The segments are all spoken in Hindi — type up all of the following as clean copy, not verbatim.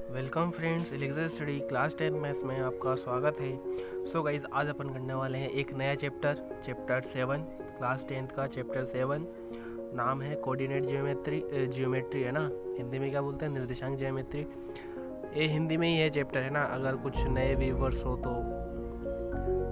Welcome friends, Alexa study class 10 maths में आपका स्वागत है। सो गाइज, आज अपन करने वाले हैं एक नया चैप्टर 7 क्लास 10 का चैप्टर 7। नाम है कोऑर्डिनेट जियोमेट्री है ना, हिंदी में क्या बोलते हैं, निर्देशांक ज्योमेट्री। ये हिंदी में ही है चैप्टर है ना। अगर कुछ नए व्यूवर्स हो तो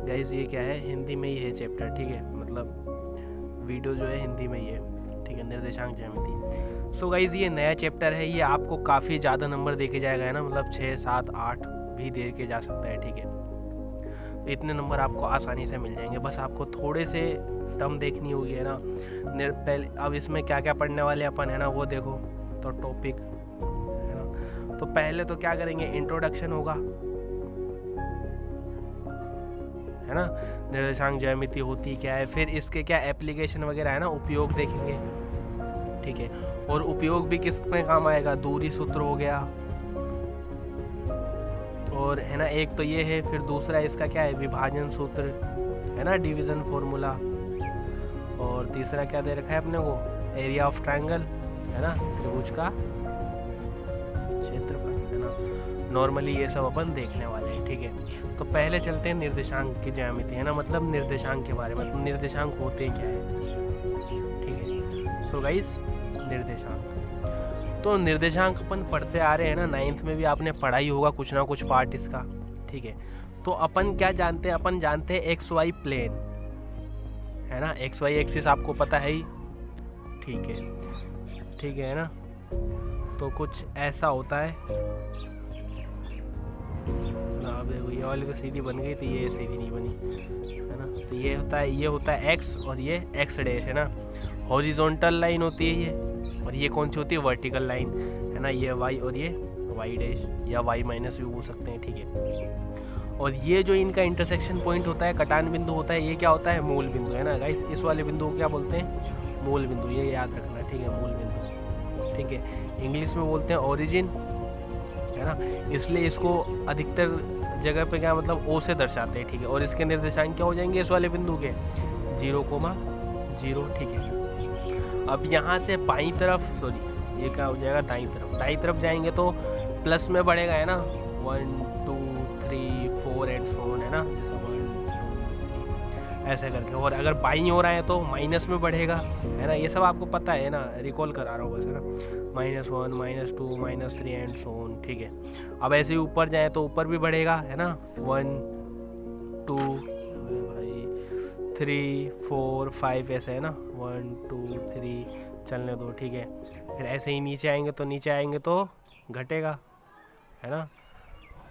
गाइज ये क्या है, हिंदी में ही है चैप्टर, ठीक है। मतलब वीडियो जो है हिंदी में ही है, ठीक है, निर्देशांक ज्योमेट्री। सो गाइज ये नया चैप्टर है, ये आपको काफ़ी ज़्यादा नंबर देके जाएगा है ना, मतलब 6, 7, 8 भी दे के जा सकता है, ठीक है। तो इतने नंबर आपको आसानी से मिल जाएंगे, बस आपको थोड़े से टर्म देखनी होगी है ना। पहले अब इसमें क्या क्या पढ़ने वाले अपन है ना, वो देखो। तो टॉपिक है ना, तो पहले तो क्या करेंगे, इंट्रोडक्शन होगा है ना, निर्देशांक ज्यामिति होती क्या है, फिर इसके क्या एप्लीकेशन वगैरह है ना, उपयोग देखेंगे, ठीक है। और उपयोग भी किस में काम आएगा, दूरी सूत्र हो गया, और है ना एक तो ये है, फिर दूसरा इसका क्या है, विभाजन सूत्र है ना, डिवीजन फॉर्मूला, और तीसरा क्या दे रखा है अपने को, एरिया ऑफ ट्रायंगल है ना, त्रिभुज का क्षेत्रफल है ना। नॉर्मली ये सब अपन देखने वाले हैं, ठीक है। तो पहले चलते हैं निर्देशांक की ज्यामिति है ना, मतलब निर्देशांक के बारे में, मतलब निर्देशांक होते क्या है, ठीक है। सो गाइस, निर्देशांक तो निर्देशांक अपन पढ़ते आ रहे हैं ना, 9th में भी आपने पढ़ा ही होगा कुछ ना कुछ पार्ट इसका, ठीक है। तो अपन क्या जानते हैं, अपन जानते हैं एक्स वाई प्लेन है ना, एक्स वाई एक्सिस आपको पता है ही, ठीक है ना। तो कुछ ऐसा होता है, अब देखो ये वाली तो सीधी बन गई थी, ये सीधी नहीं बनी है ना। तो ये होता है एक्स, और ये एक्स डैश है ना, हॉरिजॉन्टल लाइन होती है ये, और ये कौन सी होती है, वर्टिकल लाइन है ना, ये वाई, और ये वाई डैश या वाई माइनस भी बोल सकते हैं, ठीक है। और ये जो इनका इंटरसेक्शन पॉइंट होता है, कटान बिंदु होता है, ये क्या होता है, मूल बिंदु है ना गाइस। इस वाले बिंदु को क्या बोलते हैं, मूल बिंदु, ये याद रखना, ठीक है, मूल बिंदु, ठीक है। इंग्लिश में बोलते हैं ओरिजिन है ना, इसलिए इसको अधिकतर जगह पे क्या मतलब ओ से दर्शाते हैं, ठीक है। और इसके निर्देशांक क्या हो जाएंगे इस वाले बिंदु के, 0,0, ठीक है। अब यहाँ से बाईं तरफ, सॉरी ये क्या हो जाएगा, दाईं तरफ जाएंगे तो प्लस में बढ़ेगा है ना, 1, 2, 3, 4 एंड सो ऑन है ना, जैसे 1, 2, 3 ऐसे करके। और अगर बाईं हो रहा है तो माइनस में बढ़ेगा है ना, ये सब आपको पता है ना, रिकॉल करा रहा हूँ बस है ना, -1, -2, -3 एंड सो ऑन, ठीक है। अब ऐसे ही ऊपर जाए तो ऊपर भी बढ़ेगा है ना, 1, 2, 3, 4, 5 ऐसे है ना, 1, 2, 3 चलने दो, ठीक है। फिर ऐसे ही नीचे आएंगे तो घटेगा है ना।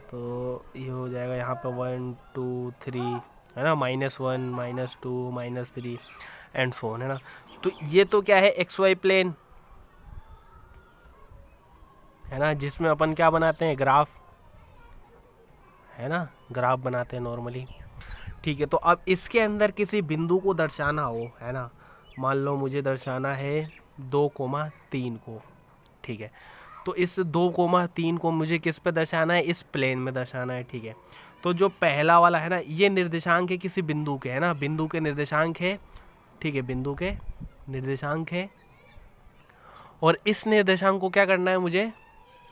तो ये हो जाएगा यहाँ पे 1, 2, 3 है ना, -1, -2, -3 एंड सो ऑन है ना। तो ये तो क्या है, एक्स वाई प्लेन है ना, जिसमें अपन क्या बनाते हैं, ग्राफ है ना, ग्राफ बनाते हैं नॉर्मली, ठीक है। तो अब इसके अंदर किसी बिंदु को दर्शाना हो है ना, मान लो मुझे दर्शाना है 2,3 को, ठीक है। तो इस 2,3 को मुझे किस पे दर्शाना है, इस प्लेन में दर्शाना है, ठीक है। तो जो पहला वाला है ना, ये निर्देशांक है किसी बिंदु के है ना, बिंदु के निर्देशांक है, ठीक है, बिंदु के निर्देशांक है। और इस निर्देशांक को क्या करना है, मुझे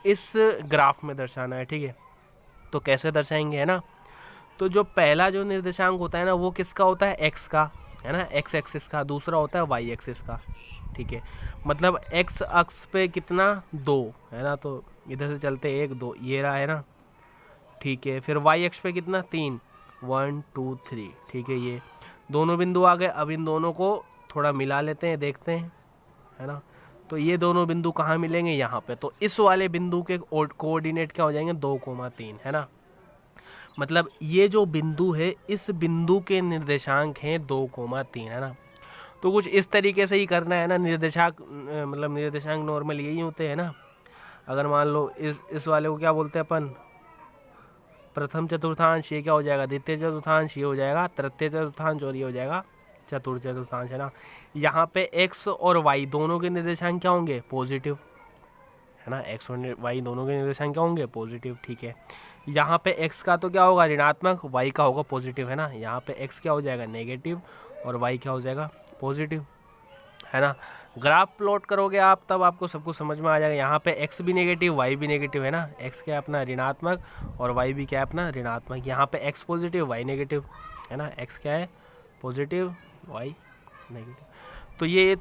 इस ग्राफ में दर्शाना है, ठीक है। तो कैसे दर्शाएंगे है ना, तो जो पहला जो निर्देशांक होता है ना, वो किसका होता है, एक्स का है ना, एक्स एक्सिस का। दूसरा होता है वाई एक्सिस का, ठीक है। मतलब एक्स अक्ष पे कितना, 2 है ना, तो इधर से चलते 1, 2 ये रहा है ना, ठीक है। फिर वाई अक्ष पे कितना, 3, 1, 2, 3, ठीक है। ये दोनों बिंदु आ गए। अब इन दोनों को थोड़ा मिला लेते हैं, देखते हैं है ना। तो ये दोनों बिंदु कहाँ मिलेंगे, यहाँ पे। तो इस वाले बिंदु के कोऑर्डिनेट क्या हो जाएंगे, 2,3 है ना। मतलब ये जो बिंदु है, इस बिंदु के निर्देशांक हैं 2,3 है ना। तो कुछ इस तरीके से ही करना है ना, निर्देशांक मतलब निर्देशांक नॉर्मल यही होते हैं ना। अगर मान लो इस वाले को क्या बोलते हैं अपन, प्रथम चतुर्थांश, ये क्या हो जाएगा, द्वितीय चतुर्थांश, ये हो जाएगा तृतीय चतुर्थांश, और ये हो जाएगा चतुर्थ चतुर्थांश है ना। यहाँ पे एक्स और वाई दोनों के निर्देशांक क्या होंगे, पॉजिटिव है ना, एक्स और वाई दोनों के निर्देशांक क्या होंगे, पॉजिटिव, ठीक है। यहाँ पे एक्स का तो क्या होगा, ऋणात्मक, वाई का होगा पॉजिटिव है ना। यहाँ पे एक्स क्या हो जाएगा, नेगेटिव, और वाई क्या हो जाएगा, पॉजिटिव है ना। ग्राफ प्लॉट करोगे आप तब आपको सब कुछ समझ में आ जाएगा। यहाँ पे एक्स भी नेगेटिव वाई भी नेगेटिव है ना, एक्स क्या है अपना ऋणात्मक और वाई भी क्या है अपना ऋणात्मक। यहाँ पे एक्स पॉजिटिव वाई नेगेटिव है ना, एक्स क्या है पॉजिटिव वाई नेगेटिव। तो ये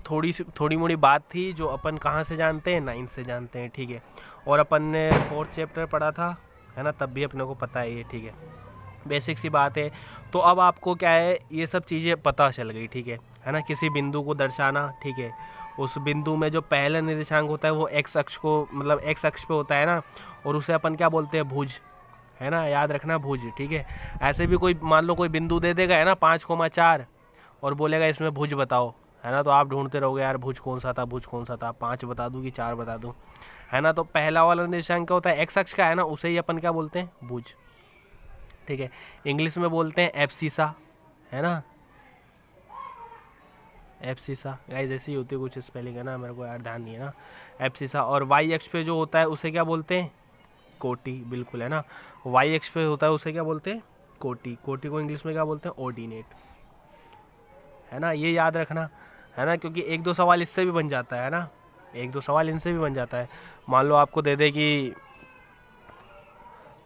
थोड़ी मोड़ी बात थी जो अपन कहाँ से जानते हैं, 9th से जानते हैं, ठीक है। और अपन ने 4th चैप्टर पढ़ा था है ना, तब भी अपने को पता है ये, ठीक है, बेसिक सी बात है। तो अब आपको क्या है ये सब चीज़ें पता चल गई, ठीक है ना। किसी बिंदु को दर्शाना, ठीक है, उस बिंदु में जो पहला निर्देशांक होता है वो एक्स अक्ष को मतलब एक्स अक्ष पे होता है ना, और उसे अपन क्या बोलते हैं भुज, है ना, याद रखना भुज, ठीक है। ऐसे भी कोई मान लो कोई बिंदु दे देगा है ना 5,4 और बोलेगा इसमें भुज बताओ, है ना, तो आप ढूंढते रहोगे यार भुज कौन सा था, भुज कौन सा था, 5 बता दूँ कि 4 बता दूँ, है ना। तो पहला वाला निर्देशांक क्या होता है एक्स अक्ष का है ना, उसे ही अपन क्या बोलते हैं भुज, ठीक है। इंग्लिश में बोलते हैं एब्सिसा, है ना, एब्सिसा गाइस ऐसी ही होती है कुछ स्पेलिंग, है ना, मेरे को यार ध्यान नहीं है ना, एब्सिसा। और वाई अक्ष पे जो होता है उसे क्या बोलते हैं कोटि, बिल्कुल, है ना, वाई अक्ष पे होता है उसे क्या बोलते हैं कोटि। कोटि को इंग्लिश में क्या बोलते हैं ऑर्डिनेट, है ना, ये याद रखना, है ना, क्योंकि 1-2 सवाल इससे भी बन जाता है ना, 1-2 सवाल इनसे भी बन जाता है। मान लो आपको दे दे कि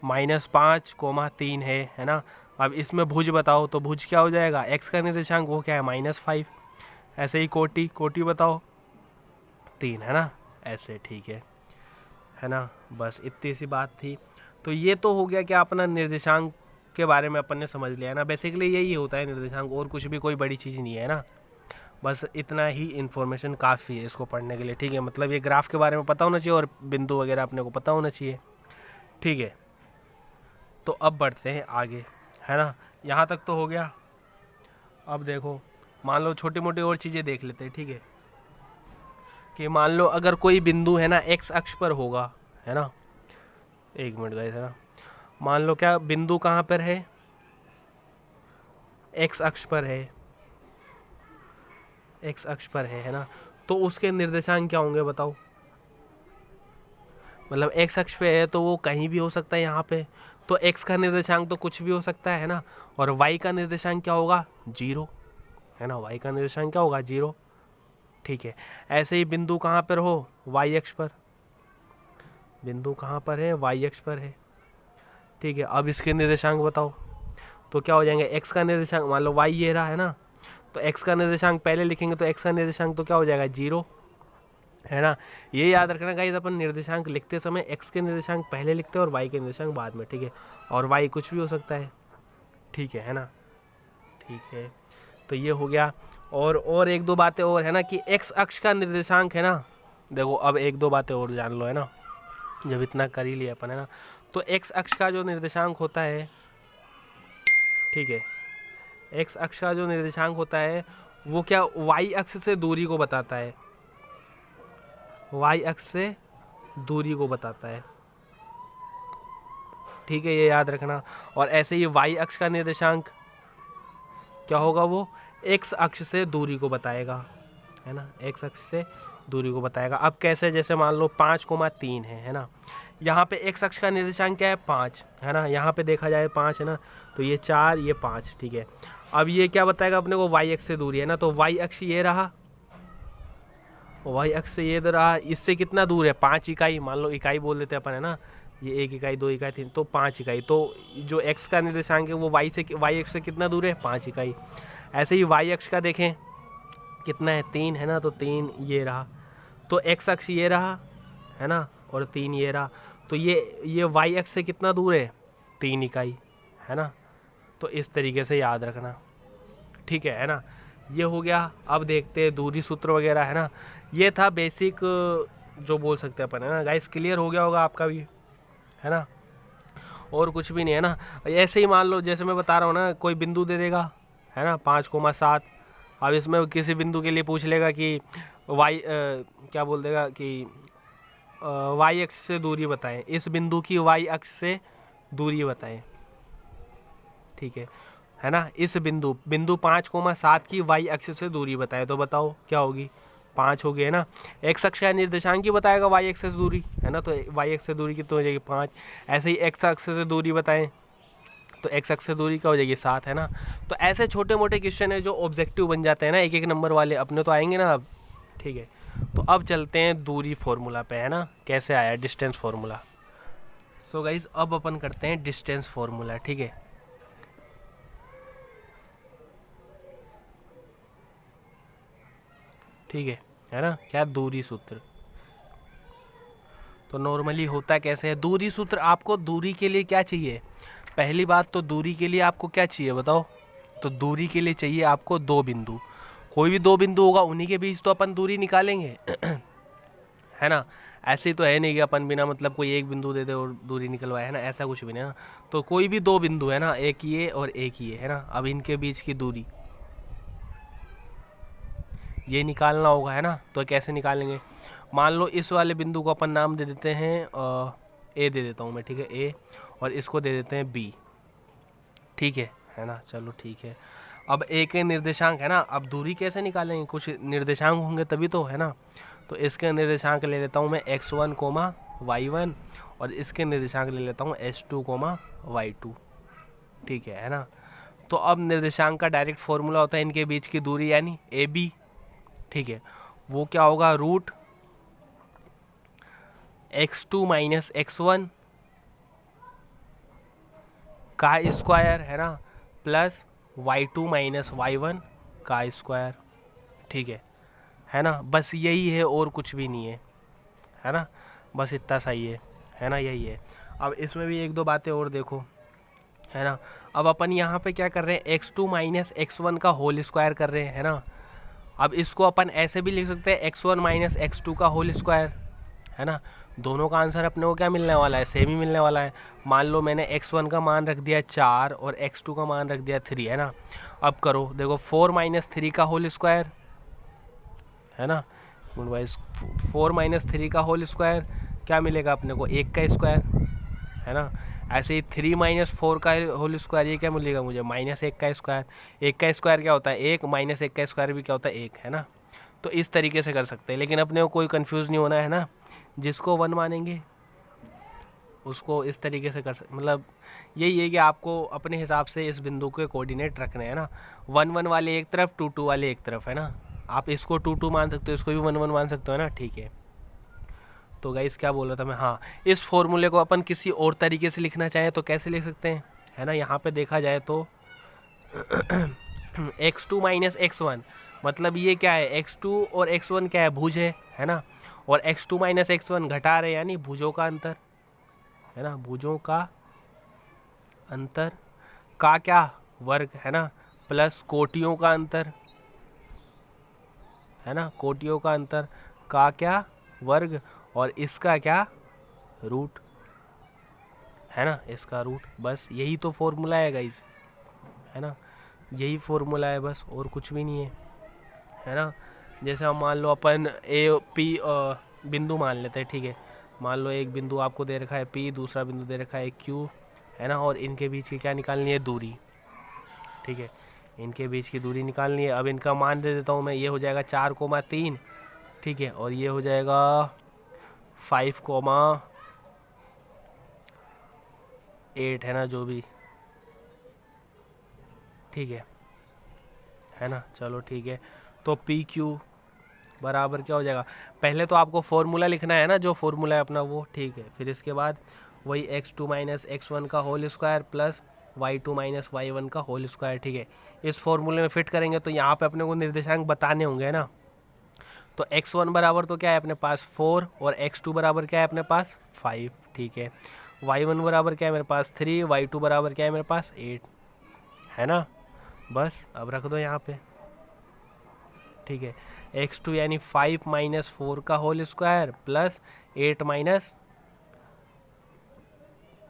-5,3 है ना, अब इसमें भुज बताओ, तो भुज क्या हो जाएगा एक्स का निर्देशांक वो क्या है -5। ऐसे ही कोटि, कोटि बताओ 3, है ना, ऐसे, ठीक है ना। बस इतनी सी बात थी। तो ये तो हो गया क्या अपना निर्देशांक के बारे में अपन ने समझ लिया है ना, बेसिकली यही होता है निर्देशांक, और कुछ भी कोई बड़ी चीज़ नहीं है ना, बस इतना ही इन्फॉर्मेशन काफ़ी है इसको पढ़ने के लिए, ठीक है। मतलब ये ग्राफ के बारे में पता होना चाहिए और बिंदु वगैरह अपने को पता होना चाहिए, ठीक है। तो अब बढ़ते हैं आगे, है ना, यहाँ तक तो हो गया। अब देखो मान लो छोटी मोटी और चीज़ें देख लेते हैं, ठीक है, कि मान लो अगर कोई बिंदु है ना एक्स अक्ष पर होगा, है ना, 1 मिनट गाइस, है ना, मान लो क्या बिंदु कहाँ पर है एक्स अक्ष पर है, एक्स अक्ष पर है ना, तो उसके निर्देशांक क्या होंगे बताओ। मतलब एक्स अक्ष पे है तो वो कहीं भी हो सकता है यहाँ पे, तो एक्स का निर्देशांक तो कुछ भी हो सकता है ना, और वाई का निर्देशांक क्या होगा 0, है ना, वाई का निर्देशांक क्या होगा 0, ठीक है। ऐसे ही बिंदु कहाँ पर हो वाई अक्ष पर, बिंदु कहाँ पर है वाई अक्ष पर है, ठीक है। अब इसके निर्देशांक बताओ, तो क्या हो जाएंगे एक्स का निर्देशांक, मान लो वाई ये रहा है ना, तो एक्स का निर्देशांक पहले लिखेंगे तो एक्स का निर्देशांक तो क्या हो जाएगा 0, है ना। ये याद रखना गाइस अपन निर्देशांक लिखते समय एक्स के निर्देशांक पहले लिखते हैं और वाई के निर्देशांक बाद में, ठीक है, और वाई कुछ भी हो सकता है, ठीक है ना, ठीक है। तो ये हो गया। और 1-2 बातें और है ना कि एक्स अक्ष का निर्देशांक है ना, देखो अब 1-2 बातें और जान लो, है ना, जब इतना कर ही लिया अपन, है ना। तो एक्स अक्ष का जो निर्देशांक होता है, ठीक है, एक्स अक्ष का जो निर्देशांक होता है वो क्या वाई अक्ष से दूरी को बताता है, वाई अक्ष से दूरी को बताता है, ठीक है, ये याद रखना। और ऐसे ही वाई अक्ष का निर्देशांक क्या होगा वो एक्स अक्ष से दूरी को बताएगा, है ना, एक्स अक्ष से दूरी को बताएगा। अब कैसे, जैसे मान लो 5,3 है ना, यहाँ पे एक्स अक्ष का निर्देशांक क्या है 5, है ना, यहाँ पे देखा जाए 5 है ना, तो ये 4 ये 5, ठीक है। अब ये क्या बताएगा अपने को वाई अक्ष से दूरी, है ना, तो वाई अक्ष ये रहा, वाई अक्ष से ये रहा, इससे कितना दूर है 5 इकाई, मान लो इकाई बोल देते हैं अपन, है ना, ये 1 इकाई 2 इकाई 3 तो 5 इकाई, तो जो एक्स का निर्देशांक है वो वाई अक्ष से कितना दूर है 5 इकाई। ऐसे ही वाई अक्ष का देखें कितना है 3, है ना, तो 3 ये रहा, तो एक्स अक्ष ये रहा, है ना, और 3 ये रहा, तो ये वाई अक्ष से कितना दूर है 3 इकाई, है ना। तो इस तरीके से याद रखना, ठीक है ना, ये हो गया। अब देखते हैं दूरी सूत्र वगैरह, है ना, ये था बेसिक जो बोल सकते हैं अपन, है ना गाइस, क्लियर हो गया होगा आपका भी, है ना, और कुछ भी नहीं, है ना। ऐसे ही मान लो जैसे मैं बता रहा हूँ ना, कोई बिंदु दे देगा, है ना 5,7, अब इसमें किसी बिंदु के लिए पूछ लेगा कि वाई क्या बोल देगा कि वाई अक्ष से दूरी बताएं, इस बिंदु की वाई अक्ष से दूरी बताएं, ठीक है ना, इस बिंदु 5,7 की वाई अक्ष से दूरी बताएं, तो बताओ क्या होगी 5 होगी, है ना। एक्स अक्ष का निर्देशांक ही बताएगा वाई अक्ष से दूरी, है ना, तो वाई अक्ष से दूरी कितनी हो जाएगी 5। ऐसे ही एक्स अक्ष से दूरी बताएं, तो एक्स अक्ष से दूरी क्या हो जाएगी 7, है ना। तो ऐसे छोटे मोटे क्वेश्चन है जो ऑब्जेक्टिव बन जाते हैं ना, 1-1 नंबर वाले अपने तो आएंगे ना अब, ठीक है। तो अब चलते हैं दूरी फॉर्मूला पे, है ना, कैसे आया डिस्टेंस फॉर्मूला। सो गाइज अब अपन करते हैं डिस्टेंस फॉर्मूला, ठीक है। ठीक है ना, क्या दूरी सूत्र। तो नॉर्मली होता कैसे है दूरी सूत्र, आपको दूरी के लिए क्या चाहिए, पहली बात तो दूरी के लिए आपको क्या चाहिए बताओ। तो दूरी के लिए चाहिए आपको दो बिंदु, कोई भी दो बिंदु होगा उन्हीं के बीच तो अपन दूरी निकालेंगे है ना। ऐसे तो है नहीं कि अपन बिना मतलब कोई एक बिंदु दे दे और दूरी निकलवाए, है ना, ऐसा कुछ भी नहीं ना। तो कोई भी दो बिंदु है ना, एक ये और एक ये, है ना। अब इनके बीच की दूरी ये निकालना होगा, है ना। तो कैसे निकालेंगे, मान लो इस वाले बिंदु को अपन नाम दे देते हैं ए दे देता हूँ मैं, ठीक है, ए, और इसको दे देते हैं बी, ठीक है ना। चलो ठीक है, अब ए के निर्देशांक है ना, अब दूरी कैसे निकालेंगे, कुछ निर्देशांक होंगे तभी तो, है ना। तो इसके निर्देशांक ले लेता हूँ मैं x1, y1, और इसके निर्देशांक ले लेता हूँ s2, y2, ठीक है ना। तो अब निर्देशांक का डायरेक्ट फॉर्मूला होता है इनके बीच की दूरी यानी ए बी, ठीक है। वो क्या होगा, रूट x2 माइनस x1 का स्क्वायर, है ना, प्लस y2 माइनस y1 का स्क्वायर, ठीक है ना। बस यही है और कुछ भी नहीं है ना, बस इतना सही है ना, यही है। अब इसमें भी एक दो बातें और देखो, है ना। अब अपन यहाँ पे क्या कर रहे हैं, x2 माइनस x1 का होल स्क्वायर कर रहे हैं, है ना। अब इसको अपन ऐसे भी लिख सकते हैं x1 माइनस x2 का होल स्क्वायर, है ना। दोनों का आंसर अपने को क्या मिलने वाला है, सेम ही मिलने वाला है। मान लो मैंने x1 का मान रख दिया 4 और x2 का मान रख दिया 3, है ना। अब करो देखो 4 माइनस 3 का होल स्क्वायर, है ना, गुड वाइज 4 माइनस 3 का होल स्क्वायर क्या मिलेगा अपने को, 1 का स्क्वायर, है ना। ऐसे ही 3 माइनस 4 का होल स्क्वायर ये क्या मिलेगा मुझे, माइनस 1 का स्क्वायर। 1 का स्क्वायर क्या होता है 1, माइनस 1 का स्क्वायर भी क्या होता है 1, है ना। तो इस तरीके से कर सकते हैं, लेकिन अपने को कोई कंफ्यूज नहीं होना है ना। जिसको 1 मानेंगे उसको इस तरीके से कर सकते, मतलब यही है कि आपको अपने हिसाब से इस बिंदु के कोऑर्डिनेट रखने हैं ना। 1 1 वाले एक तरफ, 2 2 वाले एक तरफ, है ना। आप इसको 2 2 मान सकते हो, इसको भी 1 1 मान सकते हो ना, ठीक है। तो गाइस क्या बोल रहा था मैं, हाँ, इस फॉर्मूले को अपन किसी और तरीके से लिखना चाहें तो कैसे लिख सकते हैं, है ना। यहाँ पे देखा जाए तो x2 माइनस x1, मतलब ये क्या है, x2 और x1 क्या है, भुज है ना। और x2 माइनस x1 घटा रहे यानी भुजों का अंतर, है ना, भुजों का अंतर का क्या वर्ग, है ना, प्लस कोटियों का अंतर, है ना, कोटियों का अंतर का क्या वर्ग, और इसका क्या रूट, है ना, इसका रूट। बस यही तो फॉर्मूला है गाइस, है ना, यही फॉर्मूला है बस, और कुछ भी नहीं है ना। जैसे हम मान लो अपन ए पी बिंदु मान लेते हैं, ठीक है। मान लो एक बिंदु आपको दे रखा है P, दूसरा बिंदु दे रखा है Q, है ना, और इनके बीच की क्या निकालनी है, दूरी, ठीक है। इनके बीच की दूरी निकालनी है। अब इनका मान दे देता हूँ मैं, ये हो जाएगा 4,3, ठीक है, और ये हो जाएगा 5,8, है ना, जो भी, ठीक है ना। चलो ठीक है, तो PQ बराबर क्या हो जाएगा, पहले तो आपको फॉर्मूला लिखना है ना, जो फॉर्मूला है अपना वो, ठीक है। फिर इसके बाद वही x2 माइनस x1 का whole square plus y2 minus y1 का होल स्क्वायर, ठीक है। इस फॉर्मूले में फिट करेंगे तो यहाँ पे अपने को निर्देशांक बताने होंगे ना। तो x1 बराबर तो क्या है अपने पास 4, और x2 बराबर क्या है अपने पास 5, ठीक है। y1 बराबर क्या है मेरे पास 3, y2 बराबर क्या है मेरे पास 8, है ना। बस अब रख दो यहाँ पे, ठीक है। x2 यानी 5 माइनस 4 का होल स्क्वायर प्लस 8 माइनस,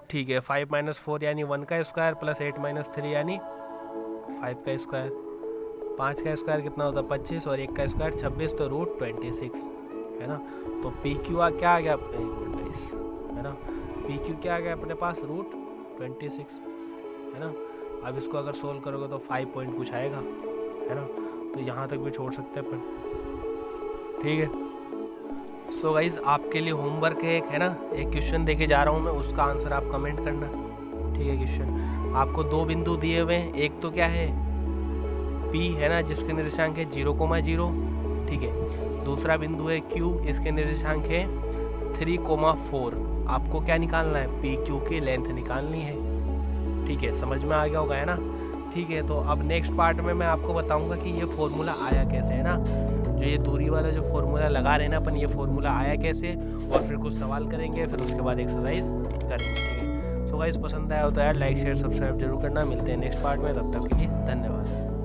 ठीक है, 5 माइनस 4 यानी 1 का स्क्वायर प्लस 8 माइनस 3 यानी 5 का स्क्वायर। 5 का स्क्वायर कितना होता है 25, और 1 का स्क्वायर 26, तो रूट 26, है ना। तो PQ क्या आ गया, है ना, PQ क्या आ गया अपने पास, रूट 26, है ना। अब इसको अगर सोल्व करोगे तो 5 पॉइंट कुछ आएगा, है ना। तो यहाँ तक भी छोड़ सकते हैं अपन, ठीक है। सो गाइज आपके लिए होमवर्क है एक, है ना, एक क्वेश्चन देके जा रहा हूँ मैं, उसका आंसर आप कमेंट करना, ठीक है। क्वेश्चन आपको दो बिंदु दिए हुए हैं, एक तो क्या है P, है ना, जिसके निर्देशांक है 0,0, ठीक है। दूसरा बिंदु है Q, इसके निर्देशांक है 3,4। आपको क्या निकालना है, PQ की लेंथ निकालनी है। ठीक है, समझ में आ गया होगा, है ना। ठीक है, तो अब नेक्स्ट पार्ट में मैं आपको बताऊंगा कि ये फॉर्मूला आया कैसे, है ना। जो ये दूरी वाला जो फॉर्मूला लगा रहे हैं ना अपन, ये फॉर्मूला आया कैसे, और फिर कुछ सवाल करेंगे, फिर उसके बाद एक्सरसाइज करेंगे। ठीक है, सो गाइस पसंद आया हो तो यार लाइक शेयर सब्सक्राइब जरूर करना। मिलते हैं नेक्स्ट पार्ट में, तब तक के लिए धन्यवाद।